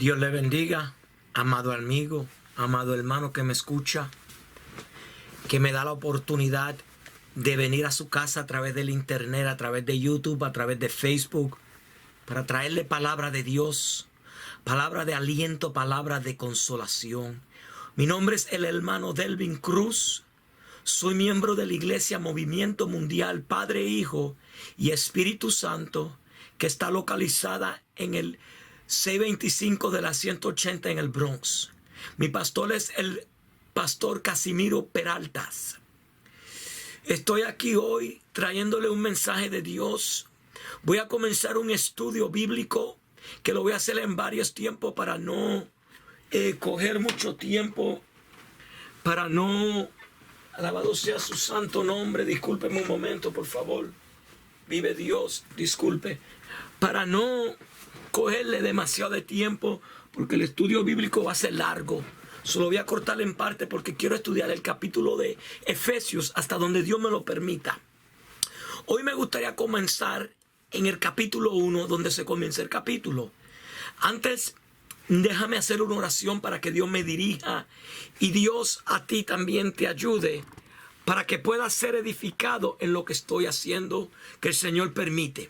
Dios le bendiga, amado amigo, amado hermano que me escucha, que me da la oportunidad de venir a su casa a través del internet, a través de YouTube, a través de Facebook, para traerle palabra de Dios, palabra de aliento, palabra de consolación. Mi nombre es el hermano Delvin Cruz. Soy miembro de la Iglesia Movimiento Mundial Padre, Hijo y Espíritu Santo, que está localizada en el 625 de la 180 en el Bronx. Mi pastor es el pastor Casimiro Peraltas. Estoy aquí hoy trayéndole un mensaje de Dios. Voy a comenzar un estudio bíblico que lo voy a hacer en varios tiempos para no coger mucho tiempo, para no... Alabado sea su santo nombre. Discúlpeme un momento, por favor. Vive Dios, disculpe. Para no cogerle demasiado de tiempo, porque el estudio bíblico va a ser largo. Solo voy a cortarle en parte porque quiero estudiar el capítulo de Efesios hasta donde Dios me lo permita. Hoy me gustaría comenzar en el capítulo 1, donde se comienza el capítulo. Antes, déjame hacer una oración para que Dios me dirija y Dios a ti también te ayude para que puedas ser edificado en lo que estoy haciendo, que el Señor permite.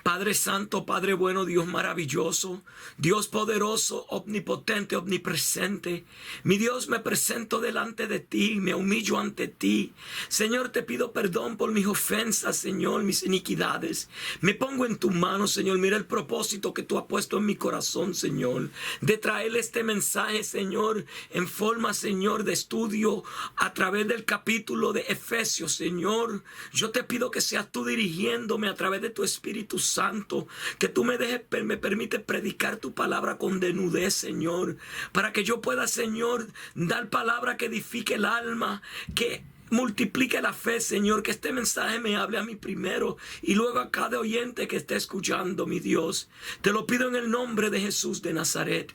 Padre Santo, Padre bueno, Dios maravilloso, Dios poderoso, omnipotente, omnipresente. Mi Dios, me presento delante de ti, me humillo ante ti. Señor, te pido perdón por mis ofensas, Señor, mis iniquidades. Me pongo en tu mano, Señor. Mira el propósito que tú has puesto en mi corazón, Señor, de traerle este mensaje, Señor, en forma, Señor, de estudio a través del capítulo de Efesios, Señor. Yo te pido que seas tú dirigiéndome a través de tu Espíritu Santo, que tú me permites predicar tu palabra con desnudez, Señor, para que yo pueda, Señor, dar palabra que edifique el alma, que multiplique la fe, Señor, que este mensaje me hable a mí primero y luego a cada oyente que esté escuchando, mi Dios. Te lo pido en el nombre de Jesús de Nazaret.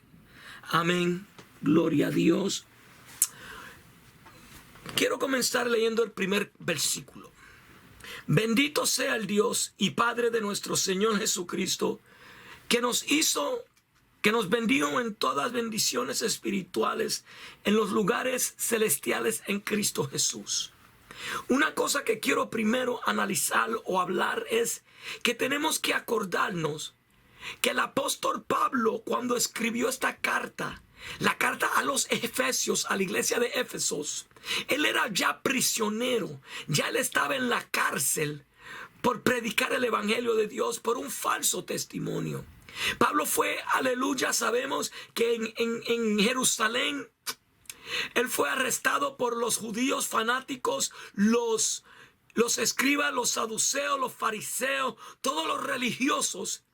Amén. Gloria a Dios. Quiero comenzar leyendo el primer versículo. Bendito sea el Dios y Padre de nuestro Señor Jesucristo, que nos bendijo en todas bendiciones espirituales en los lugares celestiales en Cristo Jesús. Una cosa que quiero primero analizar o hablar es que tenemos que acordarnos que el apóstol Pablo, cuando escribió esta carta, la carta a los Efesios, a la iglesia de Éfesos, él era ya prisionero, ya él estaba en la cárcel por predicar el evangelio de Dios, por un falso testimonio. Pablo fue, aleluya, sabemos que en Jerusalén, él fue arrestado por los judíos fanáticos, los escribas, los saduceos, los fariseos, todos los religiosos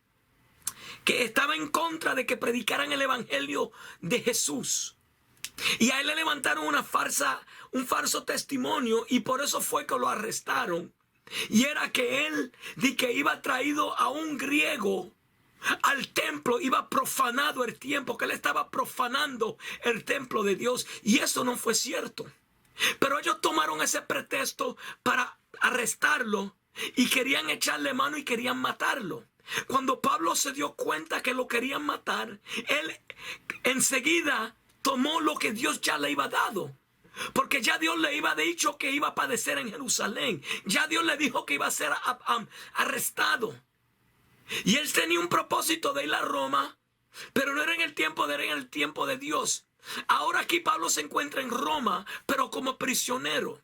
que estaban en contra de que predicaran el evangelio de Jesús. Y a él le levantaron un falso testimonio, y por eso fue que lo arrestaron. Y era que él que iba traído a un griego al templo, iba profanado el templo, que él estaba profanando el templo de Dios. Y eso no fue cierto. Pero ellos tomaron ese pretexto para arrestarlo y querían echarle mano y querían matarlo. Cuando Pablo se dio cuenta que lo querían matar, él enseguida tomó lo que Dios ya le iba dado. Porque ya Dios le iba dicho que iba a padecer en Jerusalén. Ya Dios le dijo que iba a ser arrestado. Y él tenía un propósito de ir a Roma, pero no era en el tiempo de él, era en el tiempo de Dios. Ahora aquí Pablo se encuentra en Roma, pero como prisionero.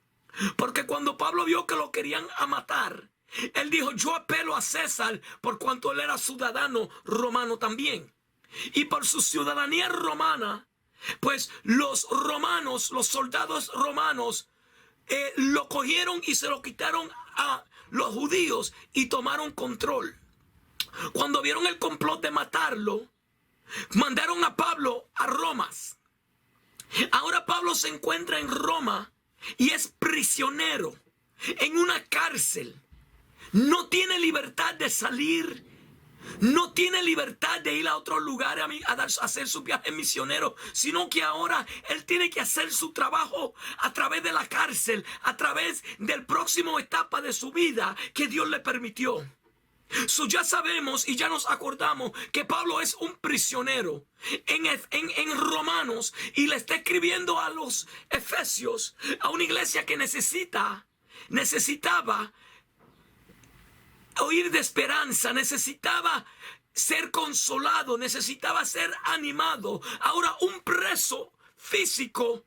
Porque cuando Pablo vio que lo querían matar, él dijo: yo apelo a César, por cuanto él era ciudadano romano también. Y por su ciudadanía romana, pues los romanos, los soldados romanos, lo cogieron y se lo quitaron a los judíos y tomaron control. Cuando vieron el complot de matarlo, mandaron a Pablo a Roma. Ahora Pablo se encuentra en Roma y es prisionero en una cárcel. No tiene libertad de salir, no tiene libertad de ir a otro lugar a hacer su viaje misionero, sino que ahora él tiene que hacer su trabajo a través de la cárcel, a través del próximo etapa de su vida que Dios le permitió. Ya sabemos y ya nos acordamos que Pablo es un prisionero en Romanos, y le está escribiendo a los Efesios, a una iglesia que necesitaba oír de esperanza, necesitaba ser consolado, necesitaba ser animado. Ahora un preso físico,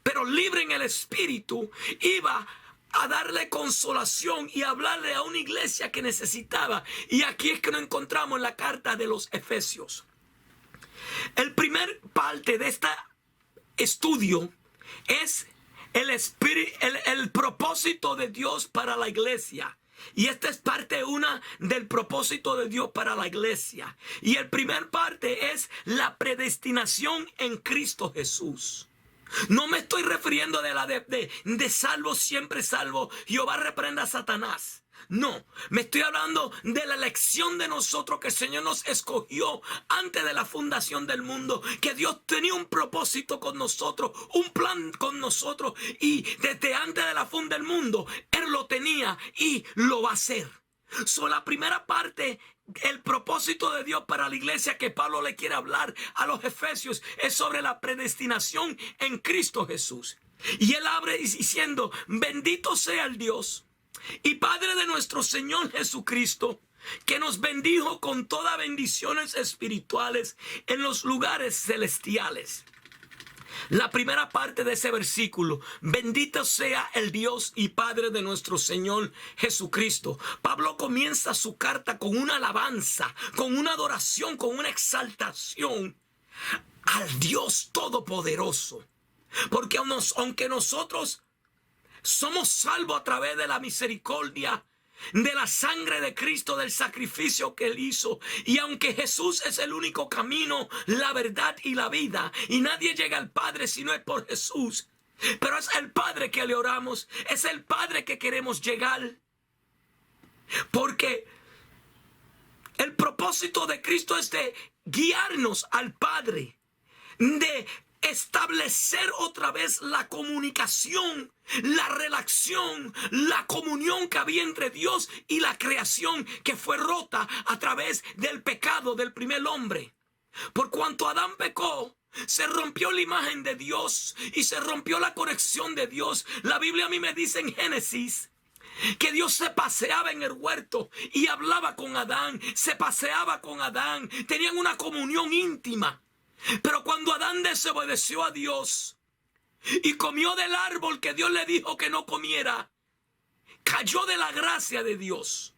pero libre en el espíritu, iba a darle consolación y hablarle a una iglesia que necesitaba. Y aquí es que nos encontramos en la carta de los Efesios. El primer parte de este estudio es el propósito de Dios para la iglesia. Y esta es parte una del propósito de Dios para la iglesia. Y el primer parte es la predestinación en Cristo Jesús. No me estoy refiriendo de salvo, siempre salvo, Jehová reprenda a Satanás. No, me estoy hablando de la elección de nosotros, que el Señor nos escogió antes de la fundación del mundo, que Dios tenía un propósito con nosotros, un plan con nosotros, y desde antes de la funda del mundo Él lo tenía y lo va a hacer. La primera parte, el propósito de Dios para la iglesia que Pablo le quiere hablar a los Efesios, es sobre la predestinación en Cristo Jesús. Y él abre diciendo: bendito sea el Dios y Padre de nuestro Señor Jesucristo, que nos bendijo con todas bendiciones espirituales en los lugares celestiales. La primera parte de ese versículo: bendito sea el Dios y Padre de nuestro Señor Jesucristo. Pablo comienza su carta con una alabanza, con una adoración, con una exaltación al Dios Todopoderoso. Porque aunque nosotros somos salvos a través de la misericordia, de la sangre de Cristo, del sacrificio que Él hizo, y aunque Jesús es el único camino, la verdad y la vida, y nadie llega al Padre si no es por Jesús, pero es el Padre que le oramos, es el Padre que queremos llegar, porque el propósito de Cristo es de guiarnos al Padre, de establecer otra vez la comunicación, la relación, la comunión que había entre Dios y la creación, que fue rota a través del pecado del primer hombre. Por cuanto Adán pecó, se rompió la imagen de Dios y se rompió la conexión de Dios. La Biblia a mí me dice en Génesis que Dios se paseaba en el huerto y hablaba con Adán, se paseaba con Adán, tenían una comunión íntima. Pero cuando Adán desobedeció a Dios y comió del árbol que Dios le dijo que no comiera, cayó de la gracia de Dios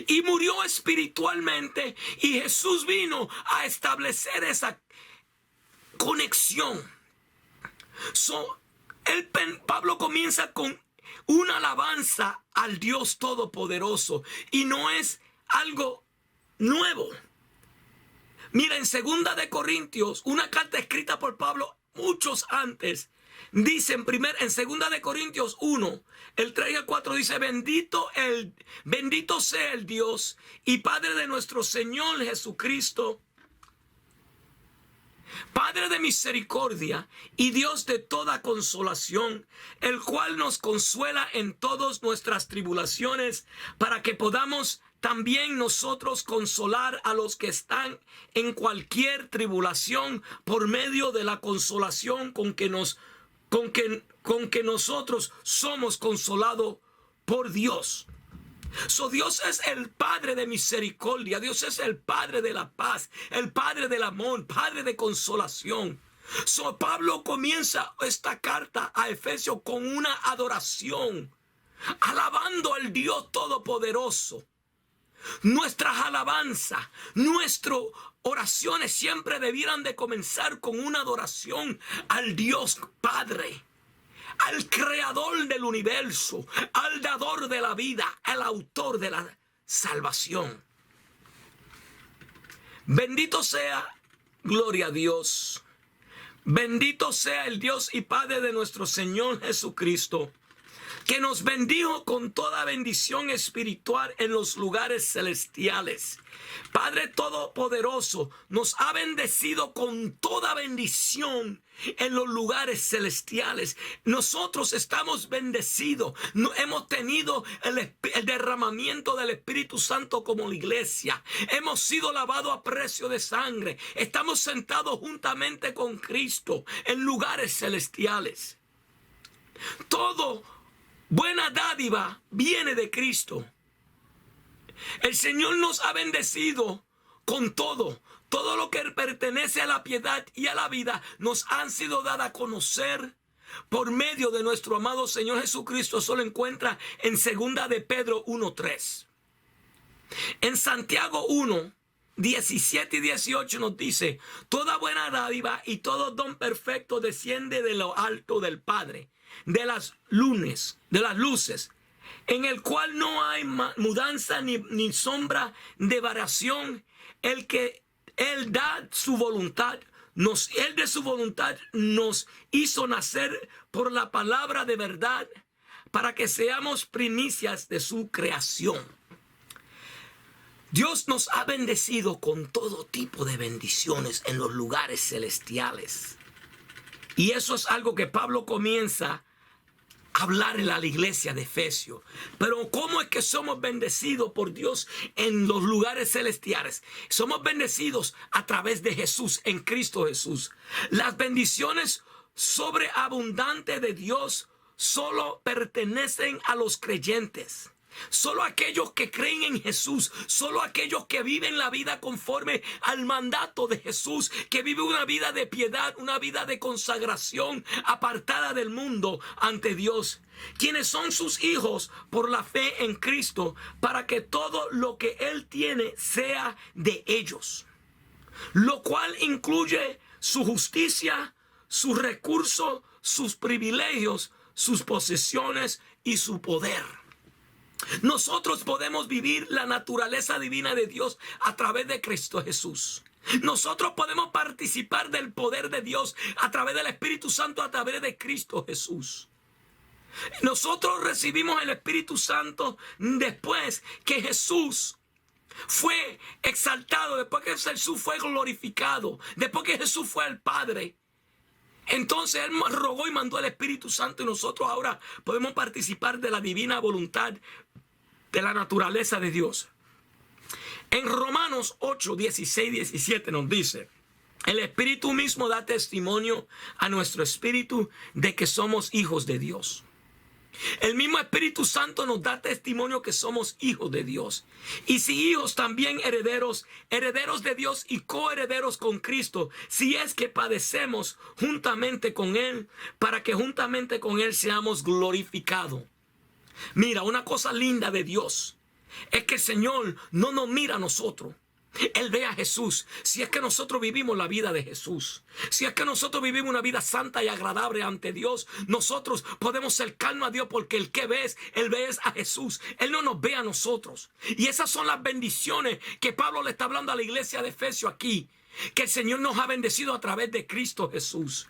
y murió espiritualmente, y Jesús vino a establecer esa conexión. Pablo comienza con una alabanza al Dios Todopoderoso, y no es algo nuevo. Mira, en 2 de Corintios, una carta escrita por Pablo muchos antes, dice en 2 de Corintios 1, el 3 y el 4, dice: bendito sea el Dios y Padre de nuestro Señor Jesucristo, Padre de misericordia y Dios de toda consolación, el cual nos consuela en todas nuestras tribulaciones, para que podamos también nosotros consolar a los que están en cualquier tribulación, por medio de la consolación con que nosotros somos consolados por Dios. Dios es el Padre de misericordia, Dios es el Padre de la paz, el Padre del amor, Padre de consolación. Pablo comienza esta carta a Efesios con una adoración, alabando al Dios Todopoderoso. Nuestras alabanzas, nuestras oraciones siempre debieran de comenzar con una adoración al Dios Padre, al creador del universo, al dador de la vida, al autor de la salvación. Bendito sea, gloria a Dios. Bendito sea el Dios y Padre de nuestro Señor Jesucristo. que nos bendijo con toda bendición espiritual en los lugares celestiales. Padre Todopoderoso nos ha bendecido con toda bendición en los lugares celestiales. Nosotros estamos bendecidos. Hemos tenido el derramamiento del Espíritu Santo como la iglesia. Hemos sido lavados a precio de sangre. Estamos sentados juntamente con Cristo en lugares celestiales. Todo buena dádiva viene de Cristo. El Señor nos ha bendecido con todo. Todo lo que pertenece a la piedad y a la vida nos han sido dadas a conocer por medio de nuestro amado Señor Jesucristo. Eso lo encuentra en 2 de Pedro 1:3. En Santiago 1:17 y 18 nos dice: toda buena dádiva y todo don perfecto desciende de lo alto del Padre, de las luces, en el cual no hay mudanza ni sombra de variación. Él da su voluntad, Él de su voluntad nos hizo nacer por la palabra de verdad, para que seamos primicias de su creación. Dios nos ha bendecido con todo tipo de bendiciones en los lugares celestiales. Y eso es algo que Pablo comienza a hablarle a la iglesia de Efesios. Pero ¿cómo es que somos bendecidos por Dios en los lugares celestiales? Somos bendecidos a través de Jesús, en Cristo Jesús. Las bendiciones sobreabundantes de Dios solo pertenecen a los creyentes. Solo aquellos que creen en Jesús, solo aquellos que viven la vida conforme al mandato de Jesús, que viven una vida de piedad, una vida de consagración apartada del mundo ante Dios, quienes son sus hijos por la fe en Cristo, para que todo lo que Él tiene sea de ellos, lo cual incluye su justicia, sus recursos, sus privilegios, sus posesiones y su poder. Nosotros podemos vivir la naturaleza divina de Dios a través de Cristo Jesús. Nosotros podemos participar del poder de Dios a través del Espíritu Santo, a través de Cristo Jesús. Nosotros recibimos el Espíritu Santo después que Jesús fue exaltado, después que Jesús fue glorificado, después que Jesús fue el Padre. Entonces Él rogó y mandó el Espíritu Santo, y nosotros ahora podemos participar de la divina voluntad, de la naturaleza de Dios. En Romanos 8:16-17 nos dice: el Espíritu mismo da testimonio a nuestro espíritu de que somos hijos de Dios. El mismo Espíritu Santo nos da testimonio que somos hijos de Dios. Y si hijos, también herederos, herederos de Dios y coherederos con Cristo, si es que padecemos juntamente con Él, para que juntamente con Él seamos glorificados. Mira, una cosa linda de Dios es que el Señor no nos mira a nosotros. Él ve a Jesús. Si es que nosotros vivimos la vida de Jesús, si es que nosotros vivimos una vida santa y agradable ante Dios, nosotros podemos acercarnos a Dios, porque el que ves, Él ve a Jesús. Él no nos ve a nosotros. Y esas son las bendiciones que Pablo le está hablando a la iglesia de Efesios aquí, que el Señor nos ha bendecido a través de Cristo Jesús.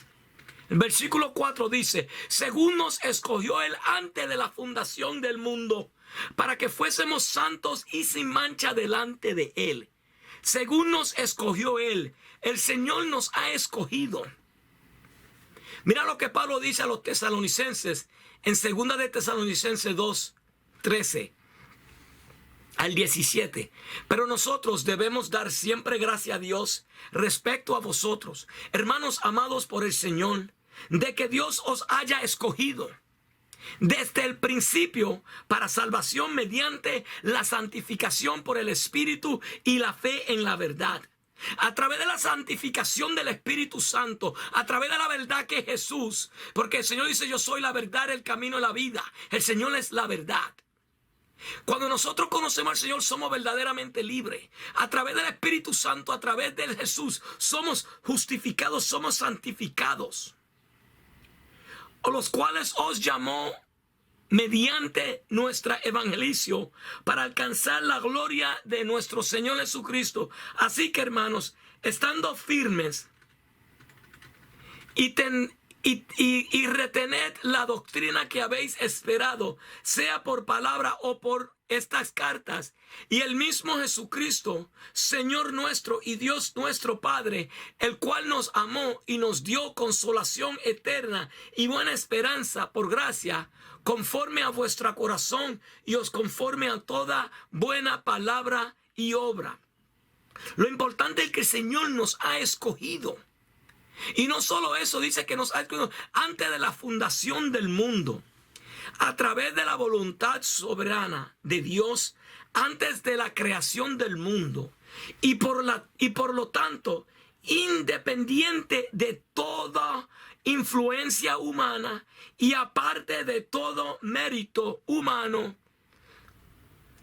El versículo 4 dice: según nos escogió Él antes de la fundación del mundo, para que fuésemos santos y sin mancha delante de Él. Según nos escogió Él, el Señor nos ha escogido. Mira lo que Pablo dice a los tesalonicenses en 2 de Tesalonicenses 2:13 al 17. Pero nosotros debemos dar siempre gracias a Dios respecto a vosotros, hermanos amados por el Señor, de que Dios os haya escogido desde el principio para salvación mediante la santificación por el Espíritu y la fe en la verdad. A través de la santificación del Espíritu Santo, a través de la verdad que es Jesús, porque el Señor dice: yo soy la verdad, el camino y la vida. El Señor es la verdad. Cuando nosotros conocemos al Señor, somos verdaderamente libres. A través del Espíritu Santo, a través de Jesús, somos justificados, somos santificados. O los cuales os llamó mediante nuestra evangelización para alcanzar la gloria de nuestro Señor Jesucristo. Así que, hermanos, estando firmes y y retened la doctrina que habéis esperado, sea por palabra o por estas cartas. Y el mismo Jesucristo, Señor nuestro y Dios nuestro Padre, el cual nos amó y nos dio consolación eterna y buena esperanza por gracia, conforme a vuestro corazón y os conforme a toda buena palabra y obra. Lo importante es que el Señor nos ha escogido. Y no solo eso, dice que nos ha escogido antes de la fundación del mundo, a través de la voluntad soberana de Dios, antes de la creación del mundo. Y por lo tanto, independiente de toda influencia humana y aparte de todo mérito humano,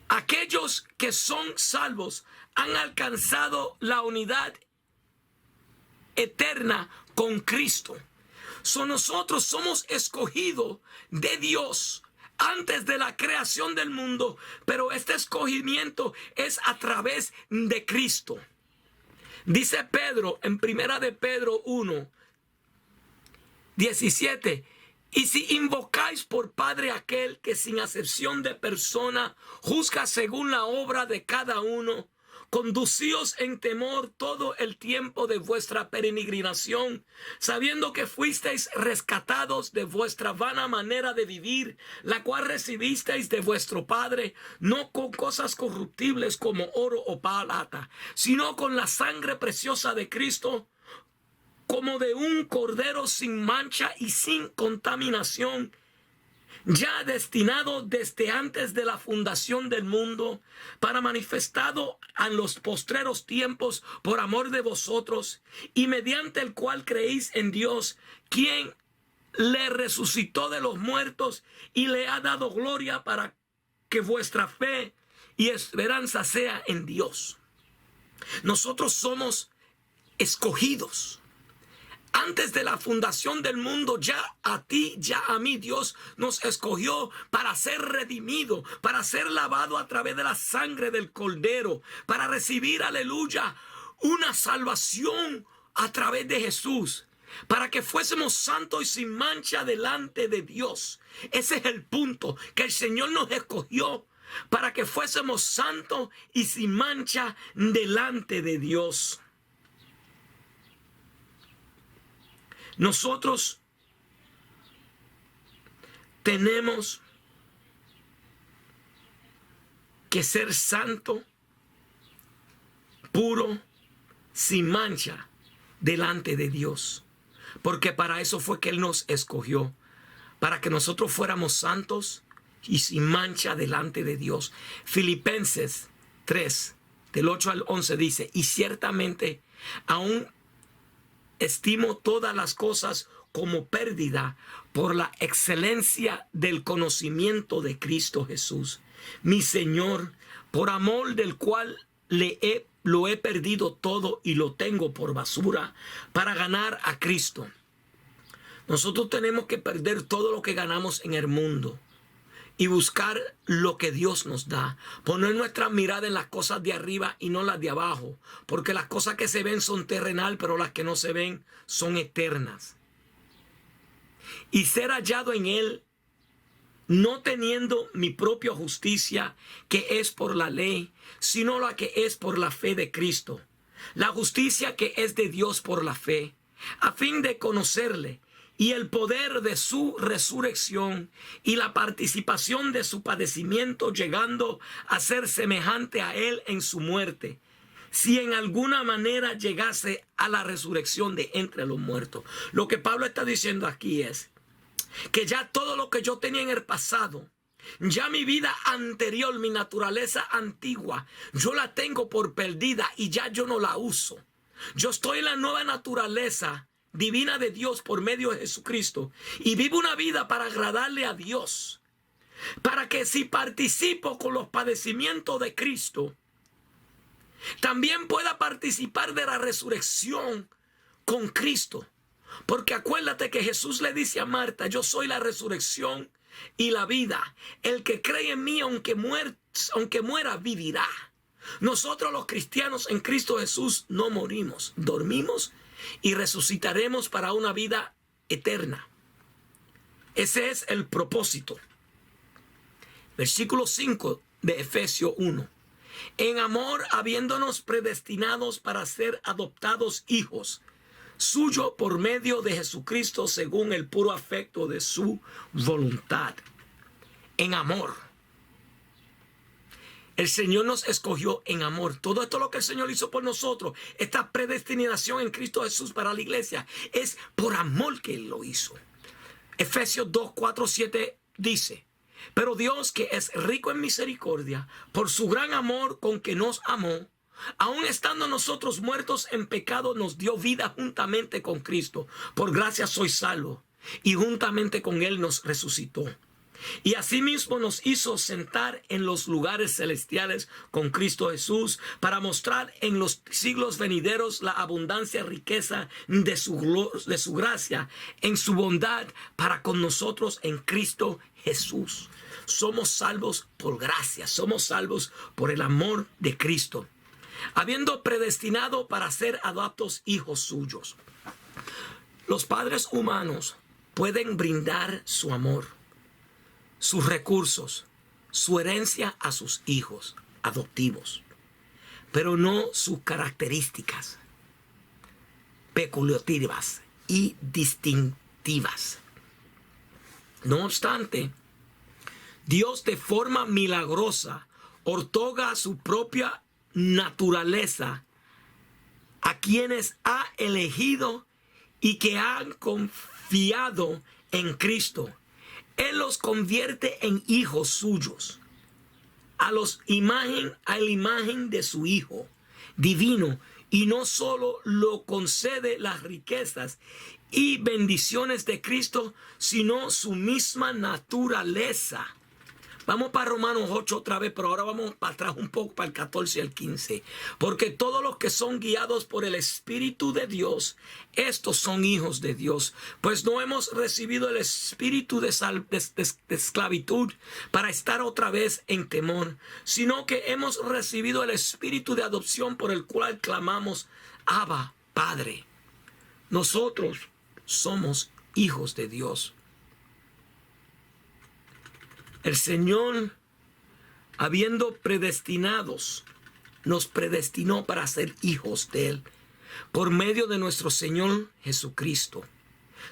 aquellos que son salvos han alcanzado la unidad eterna con Cristo. Nosotros somos escogidos de Dios antes de la creación del mundo, pero este escogimiento es a través de Cristo. Dice Pedro en primera de Pedro 1:17: y si invocáis por Padre aquel que sin acepción de persona juzga según la obra de cada uno, conducíos en temor todo el tiempo de vuestra peregrinación, sabiendo que fuisteis rescatados de vuestra vana manera de vivir, la cual recibisteis de vuestro Padre, no con cosas corruptibles como oro o plata, sino con la sangre preciosa de Cristo, como de un cordero sin mancha y sin contaminación, ya destinado desde antes de la fundación del mundo, para manifestado en los postreros tiempos por amor de vosotros, y mediante el cual creéis en Dios, quien le resucitó de los muertos y le ha dado gloria, para que vuestra fe y esperanza sea en Dios. Nosotros somos escogidos. Antes de la fundación del mundo, ya a ti, ya a mí, Dios nos escogió para ser redimido, para ser lavado a través de la sangre del Cordero, para recibir, aleluya, una salvación a través de Jesús, para que fuésemos santos y sin mancha delante de Dios. Ese es el punto, que el Señor nos escogió para que fuésemos santos y sin mancha delante de Dios. Nosotros tenemos que ser santo, puro, sin mancha delante de Dios. Porque para eso fue que Él nos escogió, para que nosotros fuéramos santos y sin mancha delante de Dios. Filipenses 3, del 8 al 11 dice: y ciertamente aún estimo todas las cosas como pérdida por la excelencia del conocimiento de Cristo Jesús, mi Señor, por amor del cual lo he perdido todo y lo tengo por basura para ganar a Cristo. Nosotros tenemos que perder todo lo que ganamos en el mundo y buscar lo que Dios nos da. Poner nuestra mirada en las cosas de arriba y no las de abajo. Porque las cosas que se ven son terrenal, pero las que no se ven son eternas. Y ser hallado en Él, no teniendo mi propia justicia, que es por la ley, sino la que es por la fe de Cristo. La justicia que es de Dios por la fe, a fin de conocerle y el poder de su resurrección y la participación de su padecimiento, llegando a ser semejante a Él en su muerte, si en alguna manera llegase a la resurrección de entre los muertos. Lo que Pablo está diciendo aquí es que ya todo lo que yo tenía en el pasado, ya mi vida anterior, mi naturaleza antigua, yo la tengo por perdida y ya yo no la uso. Yo estoy en la nueva naturaleza divina de Dios por medio de Jesucristo y vivo una vida para agradarle a Dios, para que si participo con los padecimientos de Cristo, también pueda participar de la resurrección con Cristo. Porque acuérdate que Jesús le dice a Marta: yo soy la resurrección y la vida. El que cree en mí, aunque muera, vivirá. Nosotros los cristianos en Cristo Jesús no morimos, dormimos y resucitaremos para una vida eterna. Ese es el propósito. Versículo 5 de Efesios 1. En amor, habiéndonos predestinados para ser adoptados hijos suyo por medio de Jesucristo, según el puro afecto de su voluntad. En amor. El Señor nos escogió en amor. Todo esto lo que el Señor hizo por nosotros, esta predestinación en Cristo Jesús para la iglesia, es por amor que Él lo hizo. Efesios 2, 4, 7 dice: pero Dios, que es rico en misericordia, por su gran amor con que nos amó, aun estando nosotros muertos en pecado, nos dio vida juntamente con Cristo. Por gracia sois salvos, y juntamente con Él nos resucitó. Y asimismo nos hizo sentar en los lugares celestiales con Cristo Jesús, para mostrar en los siglos venideros la abundancia riqueza de su gracia en su bondad para con nosotros en Cristo Jesús. Somos salvos por gracia, somos salvos por el amor de Cristo, habiendo predestinado para ser adoptados hijos suyos. Los padres humanos pueden brindar su amor, sus recursos, su herencia a sus hijos adoptivos, pero no sus características peculiares y distintivas. No obstante, Dios de forma milagrosa otorga su propia naturaleza a quienes ha elegido y que han confiado en Cristo. Él los convierte en hijos suyos, a la imagen de su Hijo divino, y no solo lo concede las riquezas y bendiciones de Cristo, sino su misma naturaleza. Vamos para Romanos 8 otra vez, pero ahora vamos para atrás un poco, para el 14 y el 15. Porque todos los que son guiados por el Espíritu de Dios, estos son hijos de Dios. Pues no hemos recibido el espíritu de esclavitud para estar otra vez en temor, sino que hemos recibido el espíritu de adopción, por el cual clamamos: Abba, Padre. Nosotros somos hijos de Dios. El Señor, habiendo predestinados, nos predestinó para ser hijos de Él, por medio de nuestro Señor Jesucristo,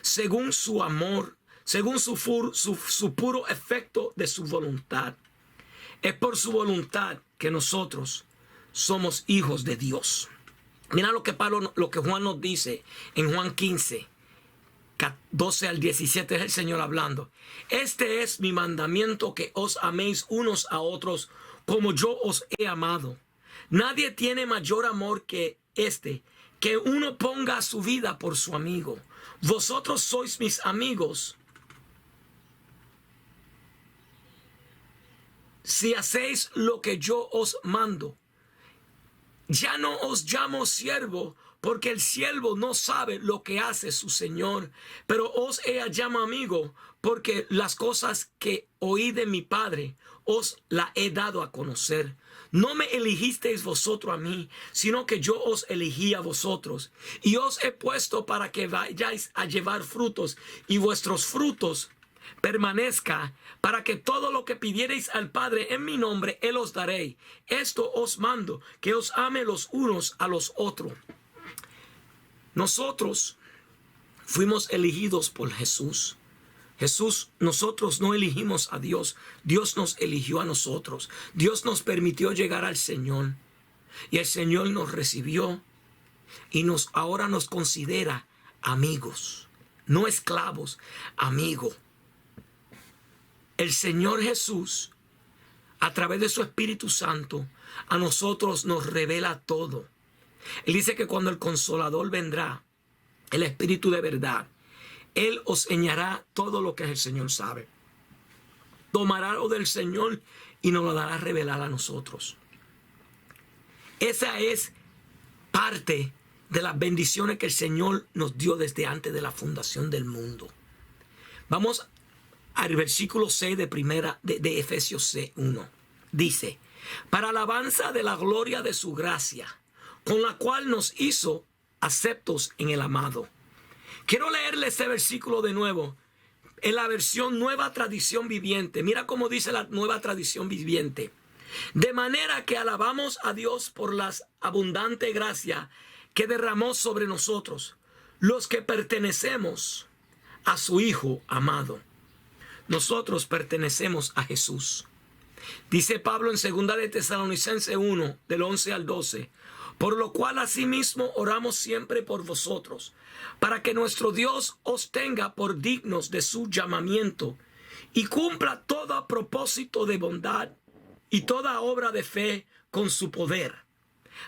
según su amor, según su puro efecto de su voluntad. Es por su voluntad que nosotros somos hijos de Dios. Mira lo que Juan nos dice en Juan 15. 12 al 17 es el Señor hablando. Este es mi mandamiento, que os améis unos a otros como yo os he amado. Nadie tiene mayor amor que este, que uno ponga su vida por su amigo. Vosotros sois mis amigos si hacéis lo que yo os mando. Ya no os llamo siervo, porque el siervo no sabe lo que hace su Señor, pero os he llamado amigo, porque las cosas que oí de mi Padre os las he dado a conocer. No me elegisteis vosotros a mí, sino que yo os elegí a vosotros, y os he puesto para que vayáis a llevar frutos, y vuestros frutos permanezca, para que todo lo que pidiereis al Padre en mi nombre, Él os daré. Esto os mando, que os ame los unos a los otros. Nosotros fuimos elegidos por Jesús. Nosotros no elegimos a Dios. Dios nos eligió a nosotros. Dios nos permitió llegar al Señor. Y el Señor nos recibió y ahora nos considera amigos. No esclavos, amigos. El Señor Jesús, a través de su Espíritu Santo, a nosotros nos revela todo. Él dice que cuando el Consolador vendrá, el Espíritu de verdad, Él os enseñará todo lo que el Señor sabe. Tomará lo del Señor y nos lo dará a revelar a nosotros. Esa es parte de las bendiciones que el Señor nos dio desde antes de la fundación del mundo. Vamos al versículo 6 de Efesios 1. Dice: para alabanza de la gloria de su gracia, con la cual nos hizo aceptos en el amado, Quiero leerle este versículo de nuevo en la versión Nueva Tradición Viviente. Mira cómo dice la Nueva Tradición Viviente. De manera que alabamos a Dios por la abundante gracia que derramó sobre nosotros, los que pertenecemos a su Hijo amado. Nosotros pertenecemos a Jesús. Dice Pablo en 2 de Tesalonicenses 1, del 11 al 12. Por lo cual asimismo oramos siempre por vosotros, para que nuestro Dios os tenga por dignos de su llamamiento y cumpla todo propósito de bondad y toda obra de fe con su poder,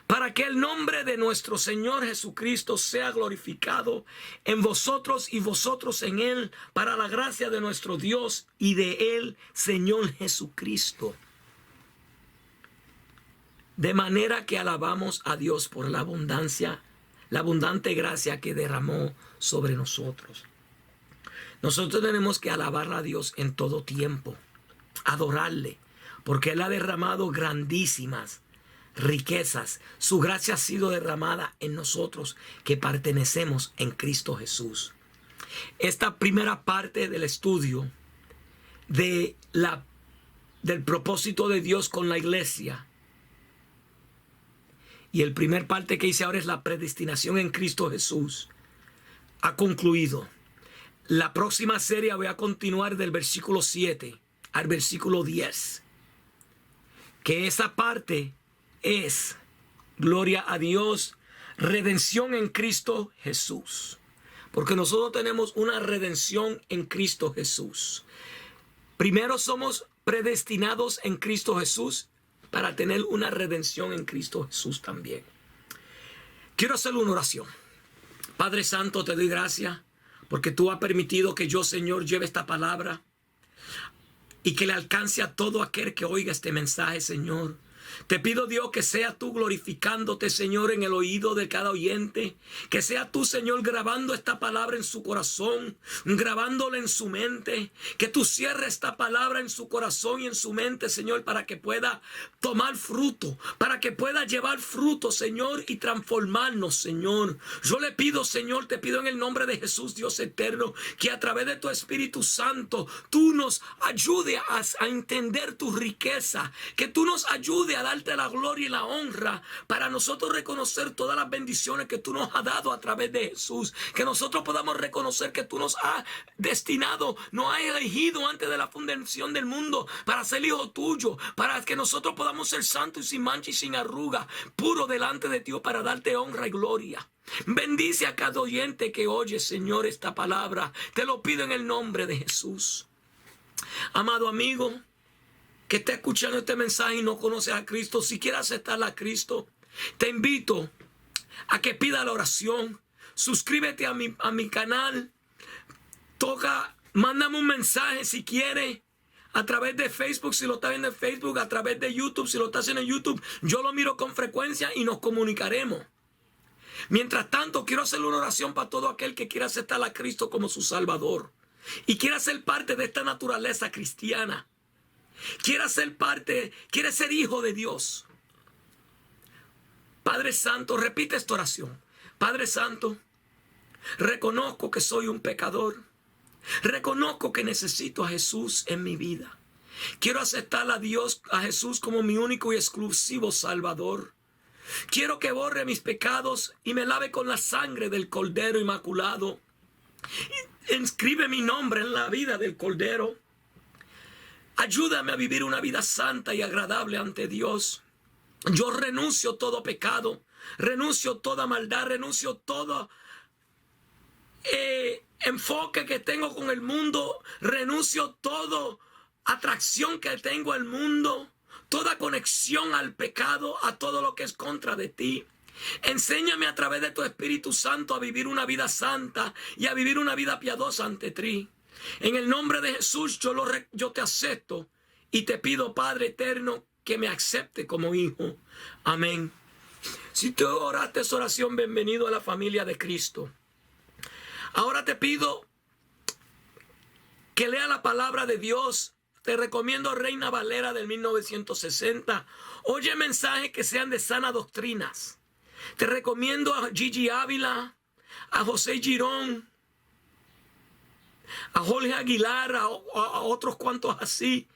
para que el nombre de nuestro Señor Jesucristo sea glorificado en vosotros y vosotros en Él, para la gracia de nuestro Dios y de Él, Señor Jesucristo. De manera que alabamos a Dios por la abundante gracia que derramó sobre nosotros. Nosotros tenemos que alabar a Dios en todo tiempo, adorarle, porque Él ha derramado grandísimas riquezas. Su gracia ha sido derramada en nosotros que pertenecemos en Cristo Jesús. Esta primera parte del estudio del propósito de Dios con la iglesia, y el primer parte que hice ahora es la predestinación en Cristo Jesús, ha concluido. La próxima serie voy a continuar del versículo 7 al versículo 10. Que esa parte es, gloria a Dios, redención en Cristo Jesús. Porque nosotros tenemos una redención en Cristo Jesús. Primero somos predestinados en Cristo Jesús para tener una redención en Cristo Jesús también. Quiero hacer una oración. Padre Santo, te doy gracias porque tú has permitido que yo, Señor, lleve esta palabra y que le alcance a todo aquel que oiga este mensaje, Señor. Te pido, Dios, que sea tú glorificándote, Señor, en el oído de cada oyente. Que sea tú, Señor, grabando esta palabra en su corazón, grabándola en su mente. Que tú cierres esta palabra en su corazón y en su mente, Señor, para que pueda tomar fruto, para que pueda llevar fruto, Señor, y transformarnos, Señor. Yo le pido, Señor, te pido en el nombre de Jesús, Dios eterno, que a través de tu Espíritu Santo, tú nos ayude a entender tu riqueza, que tú nos ayude a darte la gloria y la honra para nosotros reconocer todas las bendiciones que tú nos has dado a través de Jesús, que nosotros podamos reconocer que tú nos has destinado, nos has elegido antes de la fundación del mundo para ser hijo tuyo, para que nosotros podamos ser santos y sin mancha y sin arruga, puro delante de Dios, para darte honra y gloria. Bendice a cada oyente que oye, Señor, esta palabra. Te lo pido en el nombre de Jesús. Amado amigo que está escuchando este mensaje y no conoce a Cristo, si quieres aceptar a Cristo, te invito a que pida la oración. Suscríbete a mi canal. Mándame un mensaje si quieres, a través de Facebook, si lo estás viendo en Facebook, a través de YouTube, si lo estás haciendo en YouTube. Yo lo miro con frecuencia y nos comunicaremos. Mientras tanto, quiero hacer una oración para todo aquel que quiera aceptar a Cristo como su Salvador y quiera ser parte de esta naturaleza cristiana. Quiere ser parte, quiere ser hijo de Dios. Padre Santo, repite esta oración. Padre Santo, reconozco que soy un pecador. Reconozco que necesito a Jesús en mi vida. Quiero aceptar a Jesús como mi único y exclusivo Salvador. Quiero que borre mis pecados y me lave con la sangre del Cordero Inmaculado. Inscribe mi nombre en la vida del Cordero. Ayúdame a vivir una vida santa y agradable ante Dios. Yo renuncio todo pecado, renuncio toda maldad, renuncio todo enfoque que tengo con el mundo, renuncio toda atracción que tengo al mundo, toda conexión al pecado, a todo lo que es contra de ti. Enséñame a través de tu Espíritu Santo a vivir una vida santa y a vivir una vida piadosa ante ti. En el nombre de Jesús yo te acepto y te pido, Padre eterno, que me acepte como hijo. Amén. Si tú oraste esa oración, bienvenido a la familia de Cristo. Ahora te pido que lea la palabra de Dios. Te recomiendo Reina Valera del 1960. Oye mensajes que sean de sanas doctrinas. Te recomiendo a Gigi Ávila, a José Girón, a Jorge Aguilar, a otros cuantos así,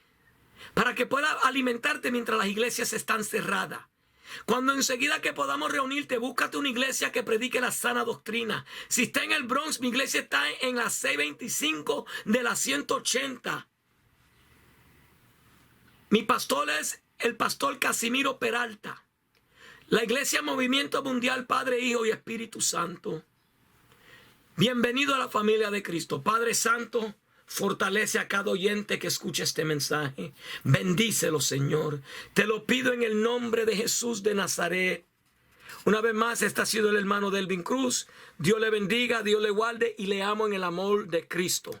para que pueda alimentarte mientras las iglesias están cerradas. Cuando enseguida que podamos reunirte, búscate una iglesia que predique la sana doctrina. Si está en el Bronx, mi iglesia está en la 625 de la 180. Mi pastor es el pastor Casimiro Peralta. La iglesia Movimiento Mundial, Padre, Hijo y Espíritu Santo. Bienvenido a la familia de Cristo. Padre Santo, fortalece a cada oyente que escuche este mensaje. Bendícelo, Señor. Te lo pido en el nombre de Jesús de Nazaret. Una vez más, este ha sido el hermano Delvin Cruz. Dios le bendiga, Dios le guarde y le amo en el amor de Cristo.